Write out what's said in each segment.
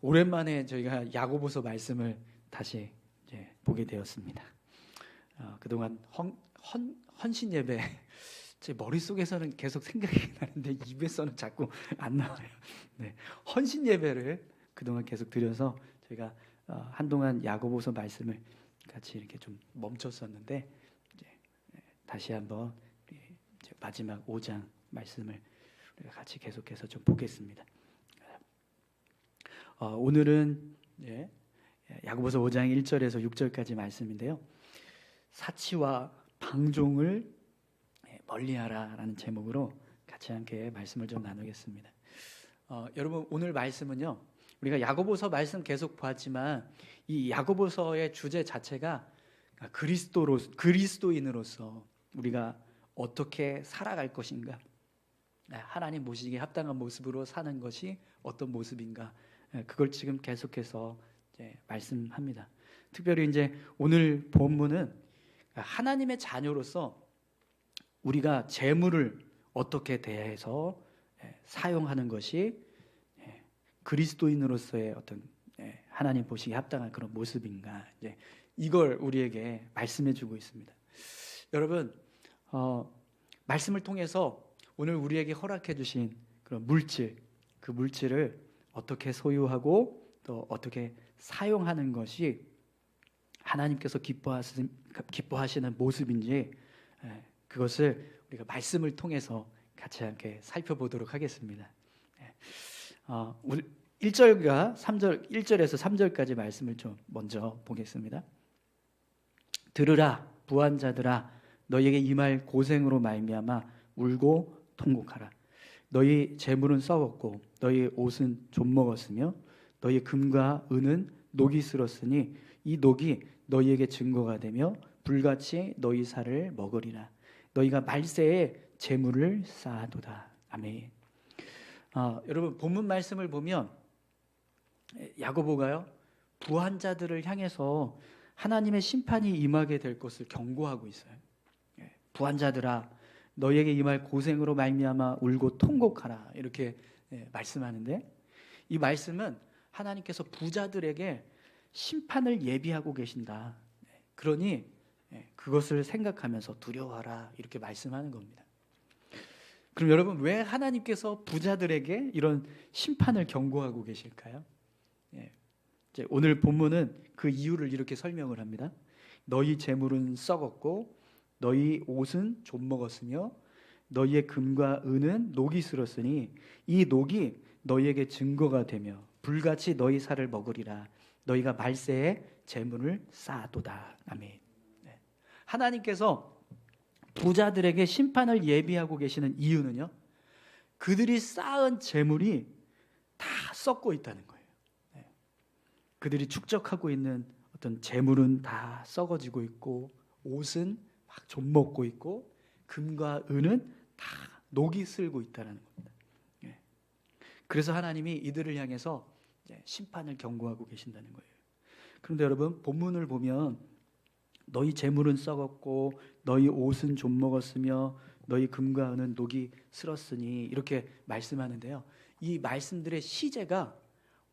오랜만에 저희가 야고보서 말씀을 다시 이제 보게 되었습니다. 그동안 헌신 예배 제 머릿속에서는 계속 생각이 나는데 입에서는 자꾸 안 나와요. 네, 헌신 예배를 그동안 계속 드려서 저희가 한동안 야고보서 말씀을 같이 이렇게 좀 멈췄었는데 이제 다시 한번 이제 마지막 5장 말씀을 우리가 같이 계속해서 좀 보겠습니다. 오늘은 야고보서 5장 1절에서 6절까지 말씀인데요. 사치와 방종을 멀리하라라는 제목으로 같이 함께 말씀을 좀 나누겠습니다. 여러분 오늘 말씀은요. 우리가 야고보서 말씀 계속 보았지만 이 야고보서의 주제 자체가 그리스도인으로서 우리가 어떻게 살아갈 것인가, 하나님 보시기에 합당한 모습으로 사는 것이 어떤 모습인가, 그걸 지금 계속해서 이제 말씀합니다. 특별히 이제 오늘 본문은 하나님의 자녀로서 우리가 재물을 어떻게 대해서 사용하는 것이 그리스도인으로서의 어떤 하나님 보시기에 합당한 그런 모습인가, 이제 이걸 우리에게 말씀해주고 있습니다. 여러분, 말씀을 통해서 오늘 우리에게 허락해 주신 그런 물질, 그 물질을 어떻게 소유하고 또 어떻게 사용하는 것이 하나님께서 기뻐하시는 모습인지, 그것을 우리가 말씀을 통해서 같이 함께 살펴보도록 하겠습니다. 1절과 3절, 1절에서 3절까지 말씀을 좀 먼저 보겠습니다. 들으라 부한 자들아, 너희에게 임할 고생으로 말미암아 울고 통곡하라. 너희 재물은 썩었고 너희 옷은 좀먹었으며 너희 금과 은은 녹이 슬었으니 이 녹이 너희에게 증거가 되며 불같이 너희 살을 먹으리라. 너희가 말세에 재물을 쌓아도다. 아멘. 여러분 본문 말씀을 보면 야고보가요, 부한 자들을 향해서 하나님의 심판이 임하게 될 것을 경고하고 있어요. 부한 자들아, 너희에게 임할 고생으로 말미암아 울고 통곡하라, 이렇게 말씀하는데, 이 말씀은 하나님께서 부자들에게 심판을 예비하고 계신다. 그러니 그것을 생각하면서 두려워하라, 이렇게 말씀하는 겁니다. 그럼 여러분, 왜 하나님께서 부자들에게 이런 심판을 경고하고 계실까요? 이제 오늘 본문은 그 이유를 이렇게 설명을 합니다. 너희 재물은 썩었고 너희 옷은 좀먹었으며 너희의 금과 은은 녹이 슬었으니 이 녹이 너희에게 증거가 되며 불같이 너희 살을 먹으리라. 너희가 말세에 재물을 쌓아도다. 아멘. 하나님께서 부자들에게 심판을 예비하고 계시는 이유는요, 그들이 쌓은 재물이 다 썩고 있다는 거예요. 그들이 축적하고 있는 어떤 재물은 다 썩어지고 있고 옷은 막 좀먹고 있고 금과 은은 다 녹이 슬고 있다는 겁니다. 그래서 하나님이 이들을 향해서 심판을 경고하고 계신다는 거예요. 그런데 여러분, 본문을 보면 너희 재물은 썩었고 너희 옷은 좀먹었으며 너희 금과 은은 녹이 슬었으니, 이렇게 말씀하는데요, 이 말씀들의 시제가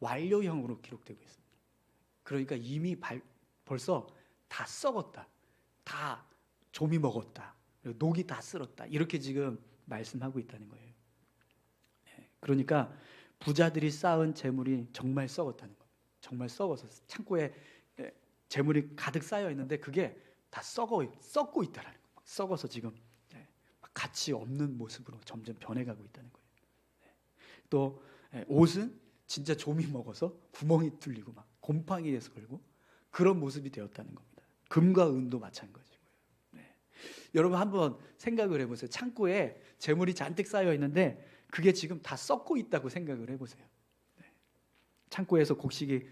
완료형으로 기록되고 있습니다. 그러니까 이미 벌써 다 썩었다, 다 좀이 먹었다, 녹이 다 쓸었다, 이렇게 지금 말씀하고 있다는 거예요. 그러니까 부자들이 쌓은 재물이 정말 썩었다는 거예요. 정말 썩어서 창고에 재물이 가득 쌓여 있는데 그게 다 썩고 있다는 거예요. 썩어서 지금 가치 없는 모습으로 점점 변해가고 있다는 거예요. 또 옷은 진짜 좀이 먹어서 구멍이 뚫리고 막 곰팡이에서 걸고 그런 모습이 되었다는 겁니다. 금과 은도 마찬가지고요. 여러분 한번 생각을 해보세요. 창고에 재물이 잔뜩 쌓여 있는데 그게 지금 다 썩고 있다고 생각을 해보세요. 창고에서 곡식이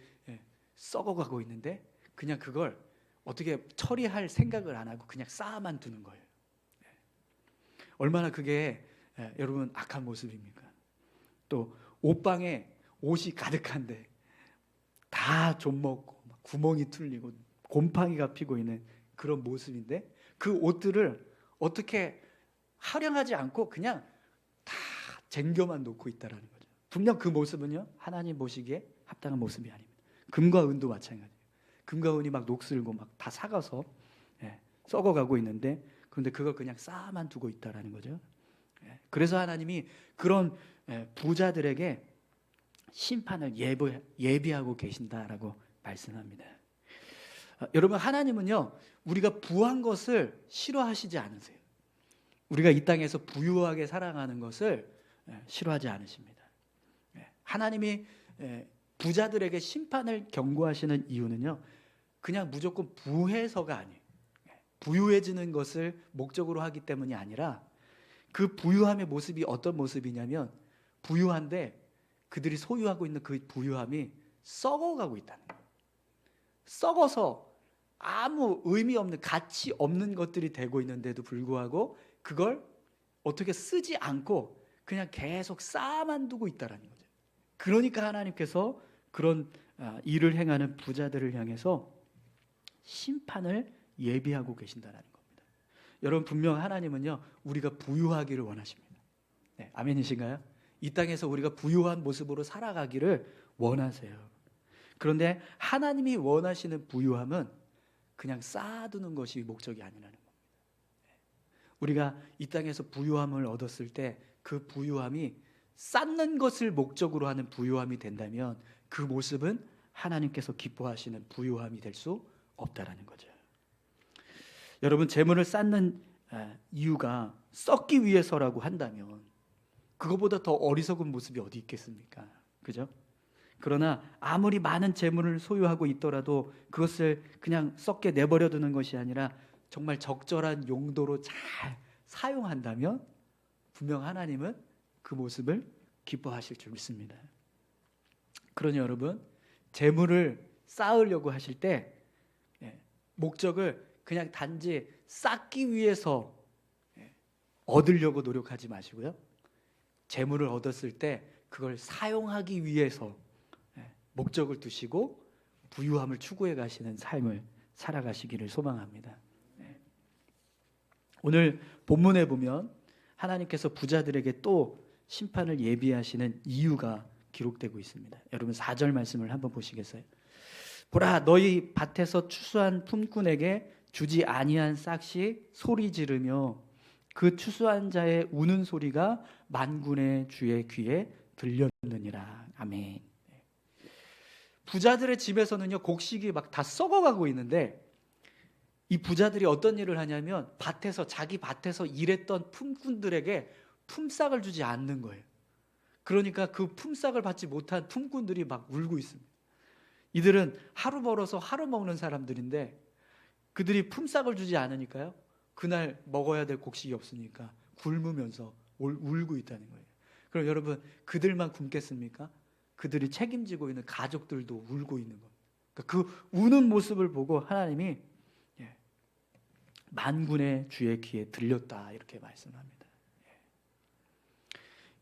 썩어가고 있는데 그냥 그걸 어떻게 처리할 생각을 안 하고 그냥 쌓아만 두는 거예요. 얼마나 그게 여러분 악한 모습입니까? 또 옷방에 옷이 가득한데 다 좀먹고 구멍이 뚫리고 곰팡이가 피고 있는 그런 모습인데, 그 옷들을 어떻게 활용하지 않고 그냥 다 쟁겨만 놓고 있다라는 거죠. 분명 그 모습은요, 하나님 보시기에 합당한 모습이 아닙니다. 금과 은도 마찬가지예요. 금과 은이 막 녹슬고 막 다 삭아서 썩어가고 있는데, 그런데 그걸 그냥 쌓아만 두고 있다라는 거죠. 그래서 하나님이 그런 부자들에게 심판을 예비하고 계신다라고 말씀합니다. 여러분, 하나님은요, 우리가 부한 것을 싫어하시지 않으세요. 우리가 이 땅에서 부유하게 살아가는 것을 싫어하지 않으십니다. 하나님이 부자들에게 심판을 경고하시는 이유는요, 그냥 무조건 부해서가 아니에요. 부유해지는 것을 목적으로 하기 때문이 아니라, 그 부유함의 모습이 어떤 모습이냐면, 부유한데 그들이 소유하고 있는 그 부유함이 썩어가고 있다는 거예요. 썩어서 아무 의미 없는, 가치 없는 것들이 되고 있는데도 불구하고 그걸 어떻게 쓰지 않고 그냥 계속 쌓아만 두고 있다는 거죠. 그러니까 하나님께서 그런 일을 행하는 부자들을 향해서 심판을 예비하고 계신다는 겁니다. 여러분, 분명 하나님은요, 우리가 부유하기를 원하십니다. 아멘이신가요? 이 땅에서 우리가 부유한 모습으로 살아가기를 원하세요. 그런데 하나님이 원하시는 부유함은 그냥 쌓아두는 것이 목적이 아니라는 겁니다. 우리가 이 땅에서 부유함을 얻었을 때 그 부유함이 쌓는 것을 목적으로 하는 부유함이 된다면, 그 모습은 하나님께서 기뻐하시는 부유함이 될 수 없다라는 거죠. 여러분, 재물을 쌓는 이유가 썩기 위해서라고 한다면 그거보다 더 어리석은 모습이 어디 있겠습니까? 그죠? 그러나 아무리 많은 재물을 소유하고 있더라도 그것을 그냥 썩게 내버려 두는 것이 아니라 정말 적절한 용도로 잘 사용한다면 분명 하나님은 그 모습을 기뻐하실 줄 믿습니다. 그러니 여러분, 재물을 쌓으려고 하실 때 목적을 그냥 단지 쌓기 위해서 얻으려고 노력하지 마시고요, 재물을 얻었을 때 그걸 사용하기 위해서 목적을 두시고 부유함을 추구해 가시는 삶을 살아가시기를 소망합니다. 오늘 본문에 보면 하나님께서 부자들에게 또 심판을 예비하시는 이유가 기록되고 있습니다. 여러분, 4절 말씀을 한번 보시겠어요? 보라, 너희 밭에서 추수한 품꾼에게 주지 아니한 싹시 소리 지르며 그 추수한 자의 우는 소리가 만군의 주의 귀에 들렸느니라. 아멘. 부자들의 집에서는요, 곡식이 막 다 썩어가고 있는데, 이 부자들이 어떤 일을 하냐면 자기 밭에서 일했던 품꾼들에게 품삯을 주지 않는 거예요. 그러니까 그 품삯을 받지 못한 품꾼들이 막 울고 있습니다. 이들은 하루 벌어서 하루 먹는 사람들인데 그들이 품삯을 주지 않으니까요, 그날 먹어야 될 곡식이 없으니까 굶으면서 울고 있다는 거예요. 그럼 여러분, 그들만 굶겠습니까? 그들이 책임지고 있는 가족들도 울고 있는 겁니다. 그러니까 그 우는 모습을 보고 하나님이 만군의 주의 귀에 들렸다, 이렇게 말씀합니다.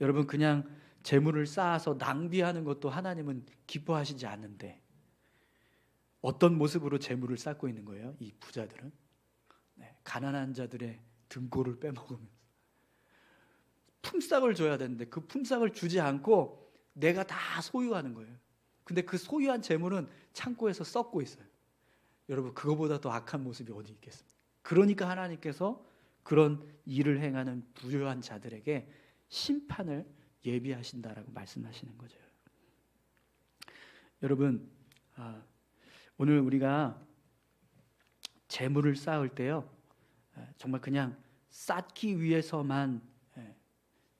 여러분, 그냥 재물을 쌓아서 낭비하는 것도 하나님은 기뻐하시지 않는데 어떤 모습으로 재물을 쌓고 있는 거예요? 이 부자들은 가난한 자들의 등골을 빼먹으면서 품삯을 줘야 되는데 그 품삯을 주지 않고 내가 다 소유하는 거예요. 근데 그 소유한 재물은 창고에서 썩고 있어요. 여러분, 그거보다 더 악한 모습이 어디 있겠습니까? 그러니까 하나님께서 그런 일을 행하는 부유한 자들에게 심판을 예비하신다라고 말씀하시는 거죠. 여러분, 오늘 우리가 재물을 쌓을 때요, 정말 그냥 쌓기 위해서만,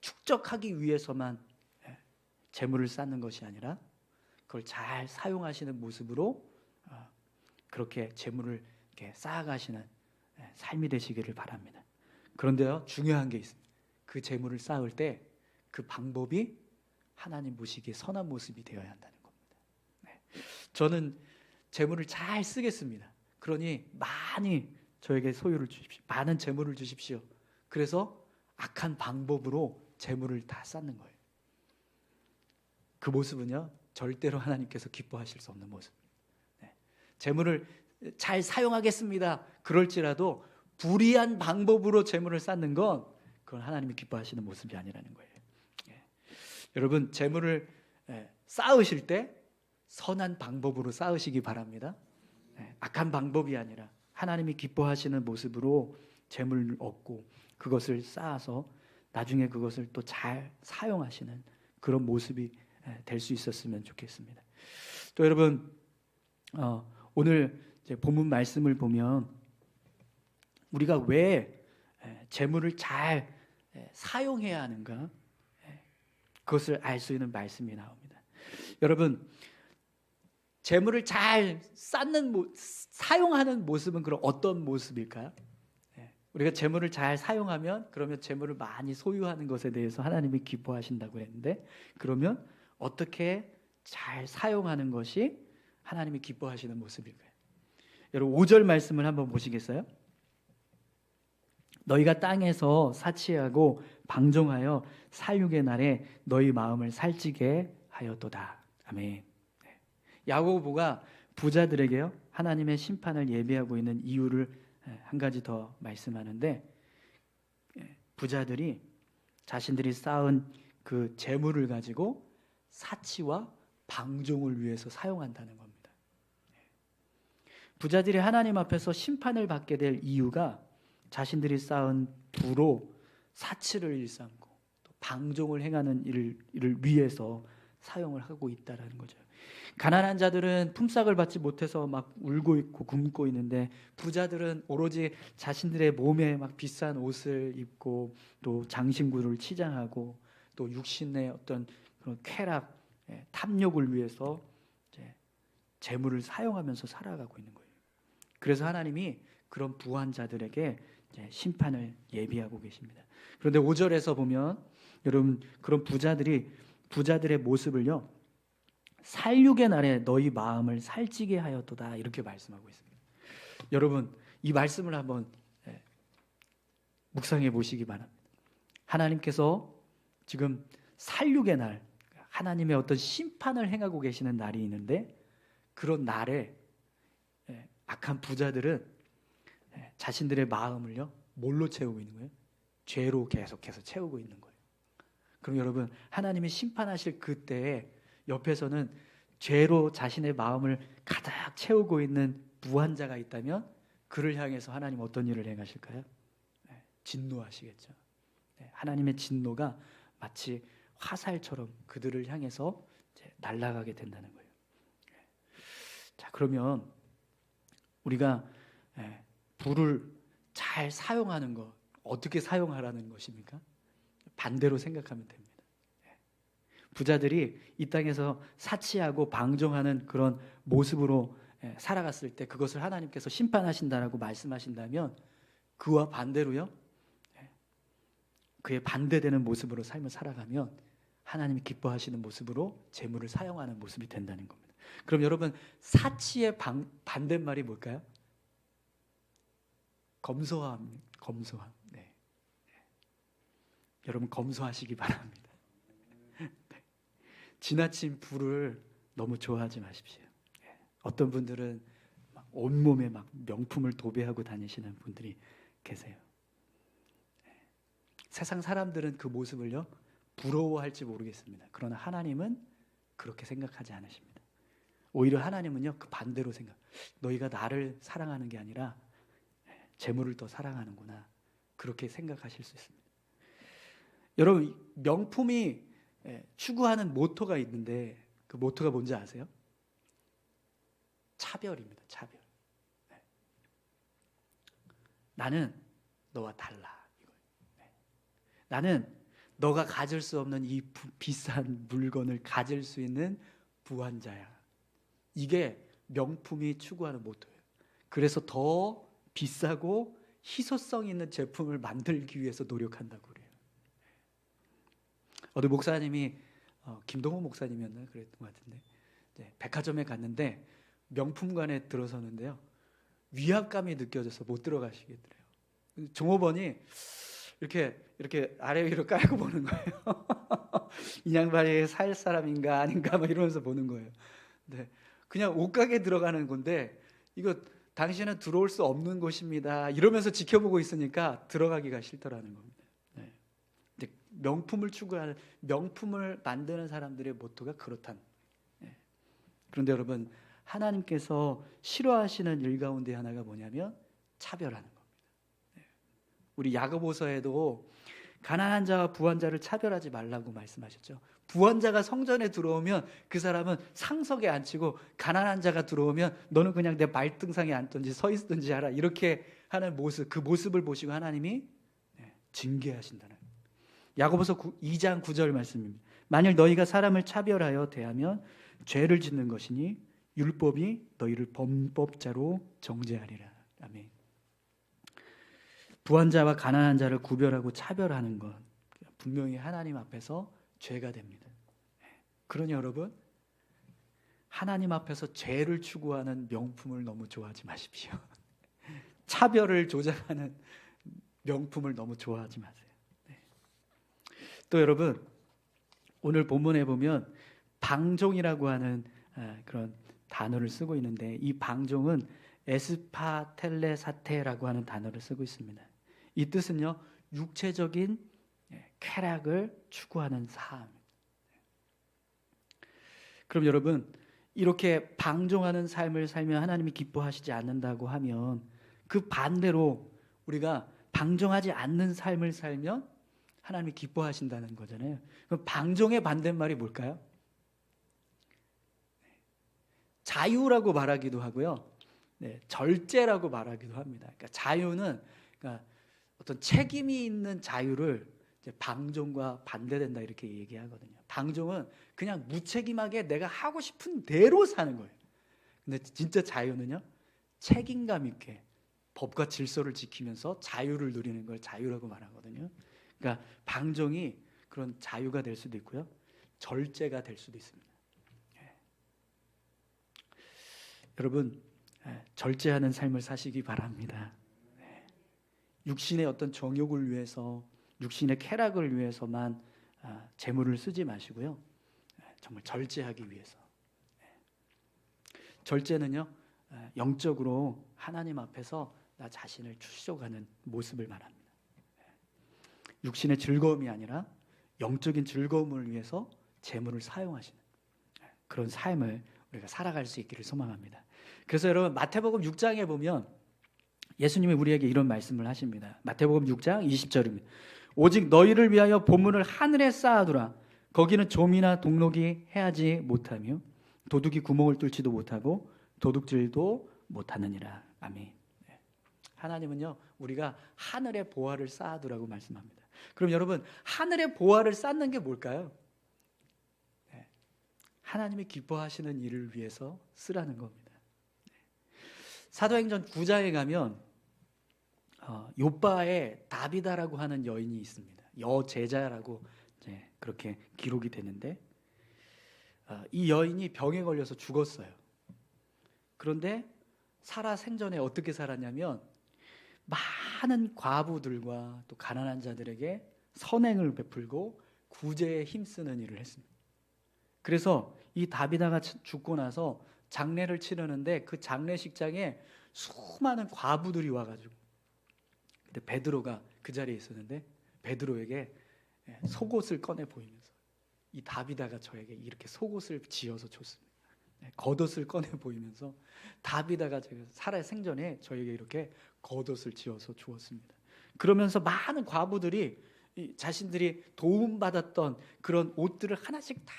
축적하기 위해서만 재물을 쌓는 것이 아니라 그걸 잘 사용하시는 모습으로 그렇게 재물을 이렇게 쌓아가시는 삶이 되시기를 바랍니다. 그런데요, 중요한 게 있습니다. 그 재물을 쌓을 때 그 방법이 하나님 보시기에 선한 모습이 되어야 한다는 겁니다. 저는 재물을 잘 쓰겠습니다. 그러니 많이 저에게 소유를 주십시오. 많은 재물을 주십시오. 그래서 악한 방법으로 재물을 다 쌓는 거예요. 그 모습은요, 절대로 하나님께서 기뻐하실 수 없는 모습입니다. 재물을 잘 사용하겠습니다. 그럴지라도 불의한 방법으로 재물을 쌓는 건 그건 하나님이 기뻐하시는 모습이 아니라는 거예요. 여러분, 재물을 쌓으실 때 선한 방법으로 쌓으시기 바랍니다. 악한 방법이 아니라 하나님이 기뻐하시는 모습으로 재물을 얻고 그것을 쌓아서 나중에 그것을 또 잘 사용하시는 그런 모습이 될 수 있었으면 좋겠습니다. 또 여러분, 오늘 이제 본문 말씀을 보면 우리가 왜 재물을 잘 사용해야 하는가, 그것을 알 수 있는 말씀이 나옵니다. 여러분, 재물을 잘 사용하는 모습은 그럼 어떤 모습일까요? 우리가 재물을 잘 사용하면, 그러면 재물을 많이 소유하는 것에 대해서 하나님이 기뻐하신다고 했는데, 그러면 어떻게 잘 사용하는 것이 하나님이 기뻐하시는 모습일까요? 여러분 5절 말씀을 한번 보시겠어요? 너희가 땅에서 사치하고 방종하여 살육의 날에 너희 마음을 살찌게 하였도다. 아멘. 야고보가 부자들에게요, 하나님의 심판을 예비하고 있는 이유를 한 가지 더 말씀하는데, 부자들이 자신들이 쌓은 그 재물을 가지고 사치와 방종을 위해서 사용한다는 겁니다. 부자들이 하나님 앞에서 심판을 받게 될 이유가 자신들이 쌓은 부로 사치를 일삼고 또 방종을 행하는 일을 위해서 사용을 하고 있다는 거죠. 가난한 자들은 품삯을 받지 못해서 막 울고 있고 굶고 있는데, 부자들은 오로지 자신들의 몸에 막 비싼 옷을 입고 또 장신구를 치장하고 또 육신의 어떤 그런 쾌락, 탐욕을 위해서 이제 재물을 사용하면서 살아가고 있는 거예요. 그래서 하나님이 그런 부한 자들에게 이제 심판을 예비하고 계십니다. 그런데 5절에서 보면 여러분, 그런 부자들의 모습을요, 살육의 날에 너희 마음을 살찌게 하였도다, 이렇게 말씀하고 있습니다. 여러분, 이 말씀을 한번 묵상해 보시기 바랍니다. 하나님께서 지금 살육의 날, 하나님의 어떤 심판을 행하고 계시는 날이 있는데, 그런 날에 악한 부자들은 자신들의 마음을요, 뭘로 채우고 있는 거예요? 죄로 계속해서 채우고 있는 거예요. 그럼 여러분, 하나님이 심판하실 그때에 옆에서는 죄로 자신의 마음을 가득 채우고 있는 부한 자가 있다면, 그를 향해서 하나님 어떤 일을 행하실까요? 진노하시겠죠. 하나님의 진노가 마치 화살처럼 그들을 향해서 날아가게 된다는 거예요. 자, 그러면 우리가 부를 잘 사용하는 것, 어떻게 사용하라는 것입니까? 반대로 생각하면 됩니다. 부자들이 이 땅에서 사치하고 방종하는 그런 모습으로 살아갔을 때 그것을 하나님께서 심판하신다라고 말씀하신다면, 그와 반대로요, 그에 반대되는 모습으로 삶을 살아가면 하나님이 기뻐하시는 모습으로 재물을 사용하는 모습이 된다는 겁니다. 그럼 여러분, 사치의 반대말이 뭘까요? 검소함. 네. 여러분, 검소하시기 바랍니다. 지나친 부를 너무 좋아하지 마십시오. 어떤 분들은 막 온몸에 막 명품을 도배하고 다니시는 분들이 계세요. 세상 사람들은 그 모습을요, 부러워할지 모르겠습니다. 그러나 하나님은 그렇게 생각하지 않으십니다. 오히려 하나님은요, 그 반대로 너희가 나를 사랑하는 게 아니라 재물을 더 사랑하는구나, 그렇게 생각하실 수 있습니다. 여러분, 명품이 추구하는 모토가 있는데, 그 모토가 뭔지 아세요? 차별입니다. 차별. 나는 너와 달라. 나는 너가 가질 수 없는 이 비싼 물건을 가질 수 있는 부한 자야. 이게 명품이 추구하는 모토예요. 그래서 더 비싸고 희소성 있는 제품을 만들기 위해서 노력한다고 그래요. 어느 목사님이 김동호 목사님이었나요? 그랬던 것 같은데, 백화점에 갔는데 명품관에 들어서는데요, 위압감이 느껴져서 못 들어가시겠더래요. 종업원이 이렇게 아래 위로 깔고 보는 거예요. 이 양반이 살 사람인가 아닌가 막 이러면서 보는 거예요. 네, 그냥 옷가게 들어가는 건데, 이거 당신은 들어올 수 없는 곳입니다, 이러면서 지켜보고 있으니까 들어가기가 싫더라는 겁니다. 네. 명품을 추구하는, 명품을 만드는 사람들의 모토가 그렇다는. 네. 그런데 여러분, 하나님께서 싫어하시는 일 가운데 하나가 뭐냐면 차별하는 겁니다. 우리 야고보서에도 가난한 자와 부한 자를 차별하지 말라고 말씀하셨죠. 부한 자가 성전에 들어오면 그 사람은 상석에 앉히고, 가난한 자가 들어오면 너는 그냥 내 말등상에 앉든지 서 있든지 하라, 이렇게 하는 모습, 그 모습을 보시고 하나님이 징계하신다는, 야고보서 2장 9절 말씀입니다. 만일 너희가 사람을 차별하여 대하면 죄를 짓는 것이니 율법이 너희를 범법자로 정죄하리라. 아멘. 부한 자와 가난한 자를 구별하고 차별하는 것, 분명히 하나님 앞에서 죄가 됩니다. 그러니 여러분, 하나님 앞에서 죄를 추구하는 명품을 너무 좋아하지 마십시오. 차별을 조장하는 명품을 너무 좋아하지 마세요. 또 여러분, 오늘 본문에 보면 방종이라고 하는 그런 단어를 쓰고 있는데, 이 방종은 에스파텔레사테라고 하는 단어를 쓰고 있습니다. 이 뜻은요, 육체적인 쾌락을 추구하는 삶. 그럼 여러분, 이렇게 방종하는 삶을 살면 하나님이 기뻐하시지 않는다고 하면, 그 반대로 우리가 방종하지 않는 삶을 살면 하나님이 기뻐하신다는 거잖아요. 그럼 방종의 반대말이 뭘까요? 자유라고 말하기도 하고요, 절제라고 말하기도 합니다. 그러니까 자유는, 그러니까 어떤 책임이 있는 자유를 이제 방종과 반대된다, 이렇게 얘기하거든요. 방종은 그냥 무책임하게 내가 하고 싶은 대로 사는 거예요. 근데 진짜 자유는요, 책임감 있게 법과 질서를 지키면서 자유를 누리는 걸 자유라고 말하거든요. 그러니까 방종이 그런 자유가 될 수도 있고요, 절제가 될 수도 있습니다. 여러분, 절제하는 삶을 사시기 바랍니다. 육신의 어떤 정욕을 위해서, 육신의 쾌락을 위해서만 재물을 쓰지 마시고요, 정말 절제하기 위해서. 절제는요, 영적으로 하나님 앞에서 나 자신을 추스려가는 모습을 말합니다. 육신의 즐거움이 아니라 영적인 즐거움을 위해서 재물을 사용하시는 그런 삶을 우리가 살아갈 수 있기를 소망합니다. 그래서 여러분, 마태복음 6장에 보면 예수님이 우리에게 이런 말씀을 하십니다. 마태복음 6장 20절입니다. 오직 너희를 위하여 보물을 하늘에 쌓아두라. 거기는 좀이나 동록이 해하지 못하며 도둑이 구멍을 뚫지도 못하고 도둑질도 못하느니라. 아멘. 하나님은요, 우리가 하늘에 보화를 쌓아두라고 말씀합니다. 그럼 여러분, 하늘에 보화를 쌓는 게 뭘까요? 하나님이 기뻐하시는 일을 위해서 쓰라는 겁니다. 사도행전 9장에 가면 욥바에 다비다라고 하는 여인이 있습니다. 여제자라고 그렇게 기록이 되는데, 이 여인이 병에 걸려서 죽었어요. 그런데 살아 생전에 어떻게 살았냐면, 많은 과부들과 또 가난한 자들에게 선행을 베풀고 구제에 힘쓰는 일을 했습니다. 그래서 이 다비다가 죽고 나서 장례를 치르는데, 그 장례식장에 수많은 과부들이 와가지고, 근데 베드로가 그 자리에 있었는데 베드로에게 속옷을 꺼내 보이면서, 이 다비다가 저에게 이렇게 속옷을 지어서 줬습니다. 겉옷을 꺼내 보이면서, 다비다가 제가 살아 생전에 저에게 이렇게 겉옷을 지어서 주었습니다. 그러면서 많은 과부들이 자신들이 도움받았던 그런 옷들을 하나씩 다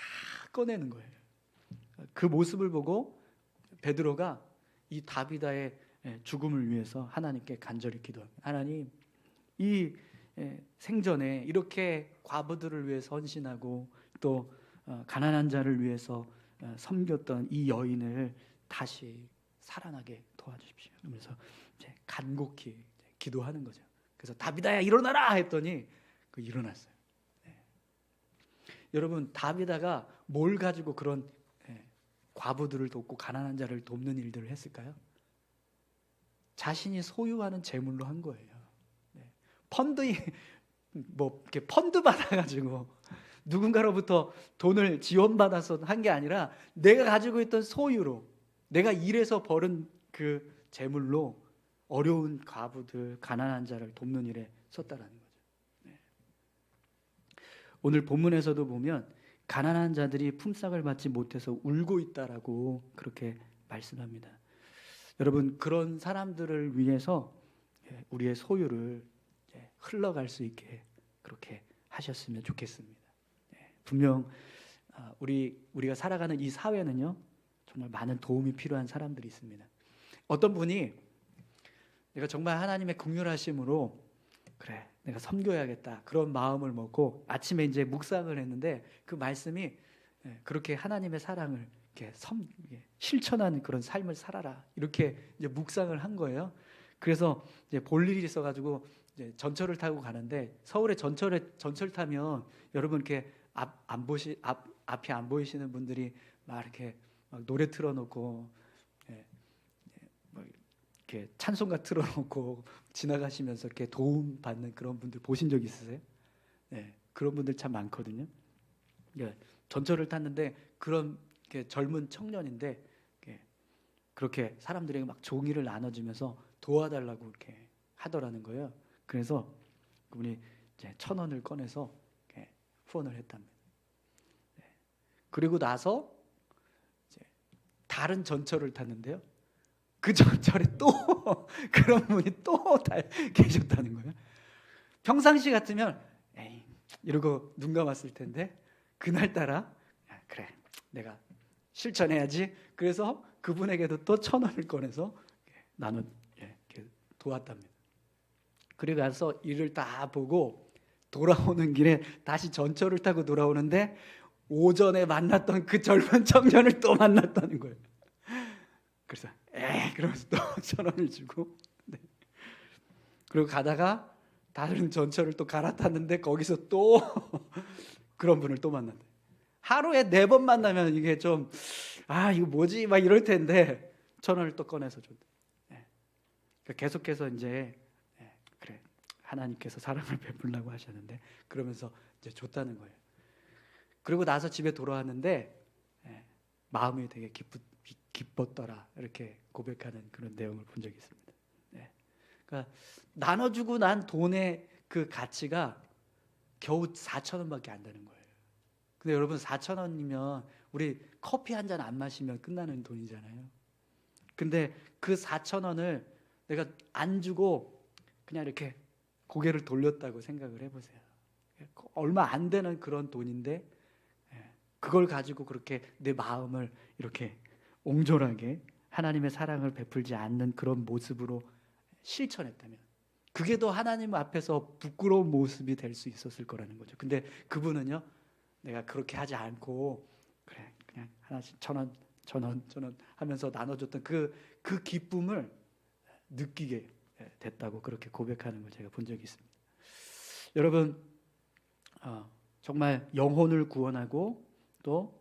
꺼내는 거예요. 그 모습을 보고 베드로가 이 다비다의 죽음을 위해서 하나님께 간절히 기도합니다. 하나님, 이 생전에 이렇게 과부들을 위해서 헌신하고 또 가난한 자를 위해서 섬겼던 이 여인을 다시 살아나게 도와주십시오. 그러면서 이제 간곡히 기도하는 거죠. 그래서 다비다야 일어나라 했더니 일어났어요. 여러분, 다비다가 뭘 가지고 그런 과부들을 돕고 가난한 자를 돕는 일들을 했을까요? 자신이 소유하는 재물로 한 거예요. 이렇게 펀드 받아가지고 누군가로부터 돈을 지원받아서 한 게 아니라, 내가 가지고 있던 소유로, 내가 일해서 벌은 그 재물로 어려운 과부들, 가난한 자를 돕는 일에 썼다라는 거죠. 오늘 본문에서도 보면 가난한 자들이 품삯을 받지 못해서 울고 있다라고 그렇게 말씀합니다. 여러분, 그런 사람들을 위해서 우리의 소유를 흘러갈 수 있게 그렇게 하셨으면 좋겠습니다. 분명 우리가 살아가는 이 사회는요, 정말 많은 도움이 필요한 사람들이 있습니다. 어떤 분이 내가 정말 하나님의 긍휼하심으로 그래, 내가 섬겨야겠다 그런 마음을 먹고 아침에 이제 묵상을 했는데 그 말씀이 그렇게 하나님의 사랑을 이렇게 실천하는 그런 삶을 살아라 이렇게 이제 묵상을 한 거예요. 그래서 이제 볼 일이 있어가지고 이제 전철을 타고 가는데 서울에 전철 타면 여러분 이렇게 앞이 안 보이시는 분들이 막 이렇게 막 노래 틀어놓고 이렇게 찬송가 틀어놓고 지나가시면서 이렇게 도움 받는 그런 분들 보신 적 있으세요? 네, 그런 분들 참 많거든요. 전철을 탔는데 그런 젊은 청년인데 그렇게 사람들에게 막 종이를 나눠주면서 도와달라고 이렇게 하더라는 거예요. 그래서 그분이 이제 1,000원을 꺼내서 후원을 했답니다. 그리고 나서 이제 다른 전철을 탔는데요. 그 전철에 또 그런 분이 또 계셨다는 거예요. 평상시 같으면 에이 이러고 눈 감았을 텐데 그날따라 그래 내가 실천해야지. 그래서 그분에게도 또 1,000원을 꺼내서 나눠 도왔답니다. 그리고 가서 일을 다 보고 돌아오는 길에 다시 전철을 타고 돌아오는데 오전에 만났던 그 젊은 청년을 또 만났다는 거예요. 그래서 그러면서 또 1,000원을 주고 그리고 가다가 다른 전철을 또 갈아탔는데 거기서 또 그런 분을 또 만난다. 하루에 4번 만나면 이게 좀 이거 뭐지 막 이럴 텐데 1,000원을 또 꺼내서 줬다. 그러니까 계속해서 이제 그래 하나님께서 사랑을 베풀라고 하셨는데 그러면서 이제 줬다는 거예요. 그리고 나서 집에 돌아왔는데 마음이 되게 기뻤더라 이렇게 고백하는 그런 내용을 본 적이 있습니다. 그러니까 나눠주고 난 돈의 그 가치가 겨우 4,000원밖에 안 되는 거예요. 근데 여러분 4,000원이면 우리 커피 한 잔 안 마시면 끝나는 돈이잖아요. 근데 그 4,000원을 내가 안 주고 그냥 이렇게 고개를 돌렸다고 생각을 해보세요. 얼마 안 되는 그런 돈인데 그걸 가지고 그렇게 내 마음을 이렇게 옹졸하게 하나님의 사랑을 베풀지 않는 그런 모습으로 실천했다면 그게 더 하나님 앞에서 부끄러운 모습이 될 수 있었을 거라는 거죠. 근데 그분은요, 내가 그렇게 하지 않고 그래 그냥 하나씩 1,000원 하면서 나눠줬던 그 기쁨을 느끼게 됐다고 그렇게 고백하는 걸 제가 본 적이 있습니다. 여러분 정말 영혼을 구원하고 또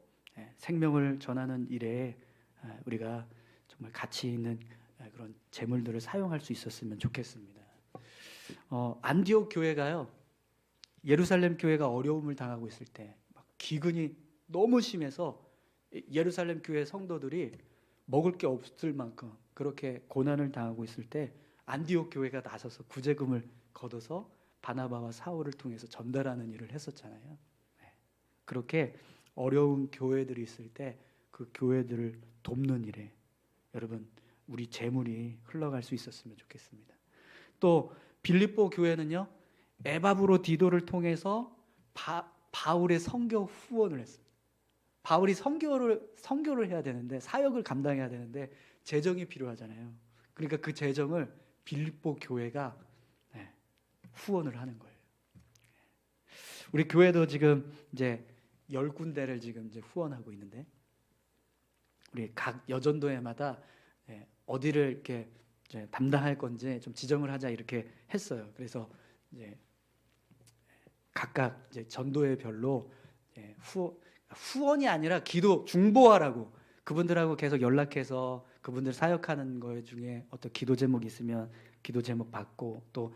생명을 전하는 일에 우리가 정말 가치 있는 그런 재물들을 사용할 수 있었으면 좋겠습니다. 안디옥 교회가요, 예루살렘 교회가 어려움을 당하고 있을 때 막 기근이 너무 심해서 예루살렘 교회 성도들이 먹을 게 없을 만큼 그렇게 고난을 당하고 있을 때 안디옥 교회가 나서서 구제금을 걷어서 바나바와 사울을 통해서 전달하는 일을 했었잖아요. 그렇게 어려운 교회들이 있을 때 그 교회들을 돕는 일에 여러분 우리 재물이 흘러갈 수 있었으면 좋겠습니다. 또 빌립보 교회는요, 에바브로 디도를 통해서 바울의 선교 후원을 했습니다. 바울이 선교를 해야 되는데 사역을 감당해야 되는데 재정이 필요하잖아요. 그러니까 그 재정을 빌립보 교회가 후원을 하는 거예요. 우리 교회도 지금 이제 10군데를 지금 이제 후원하고 있는데 우리 각 여전도회마다 어디를 이렇게 이제 담당할 건지 좀 지정을 하자 이렇게 했어요. 그래서 이제 각각 이제 전도회별로 후원이 아니라 기도 중보하라고 그분들하고 계속 연락해서 그분들 사역하는 거 중에 어떤 기도 제목이 있으면 기도 제목 받고 또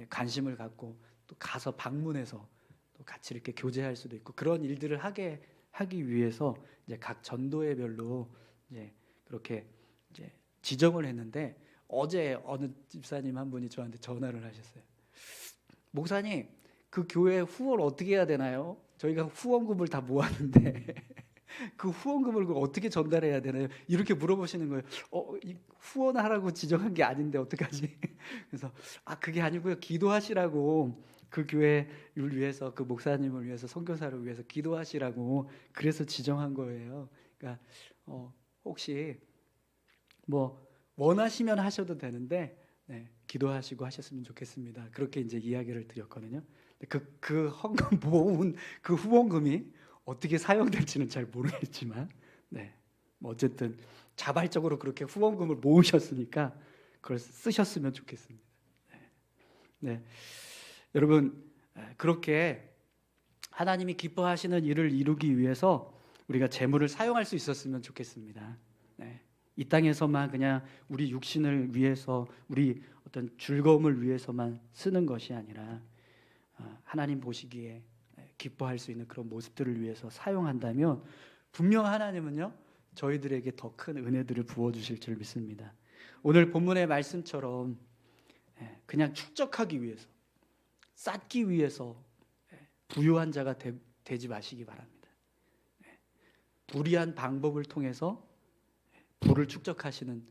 관심을 갖고 또 가서 방문해서 또 같이 이렇게 교제할 수도 있고 그런 일들을 하기 위해서 이제 각 전도회별로 이제 그렇게 이제 지정을 했는데 어제 어느 집사님 한 분이 저한테 전화를 하셨어요. 목사님, 그 교회 후원 어떻게 해야 되나요? 저희가 후원금을 다 모았는데 그 후원금을 어떻게 전달해야 되나요? 이렇게 물어보시는 거예요. 후원하라고 지정한 게 아닌데 어떡하지? 그래서 그게 아니고요. 기도하시라고, 그 교회를 위해서, 그 목사님을 위해서, 선교사를 위해서 기도하시라고 그래서 지정한 거예요. 그러니까 혹시 뭐 원하시면 하셔도 되는데 기도하시고 하셨으면 좋겠습니다. 그렇게 이제 이야기를 드렸거든요. 그 헌금 모은 그 후원금이 어떻게 사용될지는 잘 모르겠지만, 뭐 어쨌든 자발적으로 그렇게 후원금을 모으셨으니까 그걸 쓰셨으면 좋겠습니다. 여러분, 그렇게 하나님이 기뻐하시는 일을 이루기 위해서 우리가 재물을 사용할 수 있었으면 좋겠습니다. 이 땅에서만 그냥 우리 육신을 위해서, 우리 어떤 즐거움을 위해서만 쓰는 것이 아니라 하나님 보시기에 기뻐할 수 있는 그런 모습들을 위해서 사용한다면 분명 하나님은요, 저희들에게 더 큰 은혜들을 부어주실 줄 믿습니다. 오늘 본문의 말씀처럼 그냥 축적하기 위해서, 쌓기 위해서 부유한 자가 되지 마시기 바랍니다. 불의한 방법을 통해서 부를 축적하시는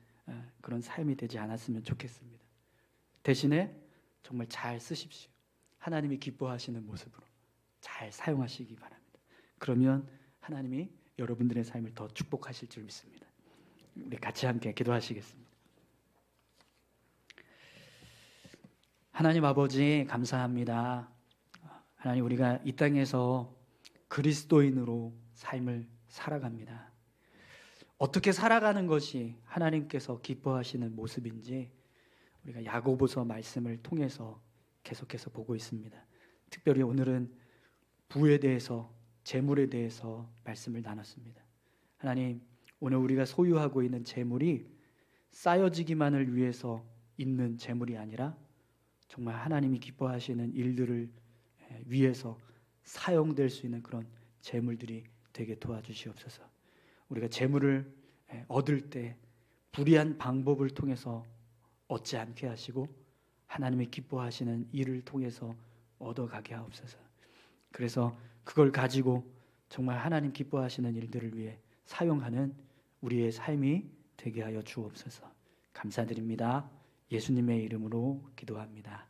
그런 삶이 되지 않았으면 좋겠습니다. 대신에 정말 잘 쓰십시오. 하나님이 기뻐하시는 모습으로 잘 사용하시기 바랍니다. 그러면 하나님이 여러분들의 삶을 더 축복하실 줄 믿습니다. 우리 같이 함께 기도하시겠습니다. 하나님 아버지, 감사합니다. 하나님, 우리가 이 땅에서 그리스도인으로 삶을 살아갑니다. 어떻게 살아가는 것이 하나님께서 기뻐하시는 모습인지 우리가 야고보서 말씀을 통해서 계속해서 보고 있습니다. 특별히 오늘은 부에 대해서, 재물에 대해서 말씀을 나눴습니다. 하나님, 오늘 우리가 소유하고 있는 재물이 쌓여지기만을 위해서 있는 재물이 아니라 정말 하나님이 기뻐하시는 일들을 위해서 사용될 수 있는 그런 재물들이 되게 도와주시옵소서. 우리가 재물을 얻을 때 불의한 방법을 통해서 얻지 않게 하시고 하나님이 기뻐하시는 일을 통해서 얻어가게 하옵소서. 그래서 그걸 가지고 정말 하나님 기뻐하시는 일들을 위해 사용하는 우리의 삶이 되게 하여 주옵소서. 감사드립니다. 예수님의 이름으로 기도합니다.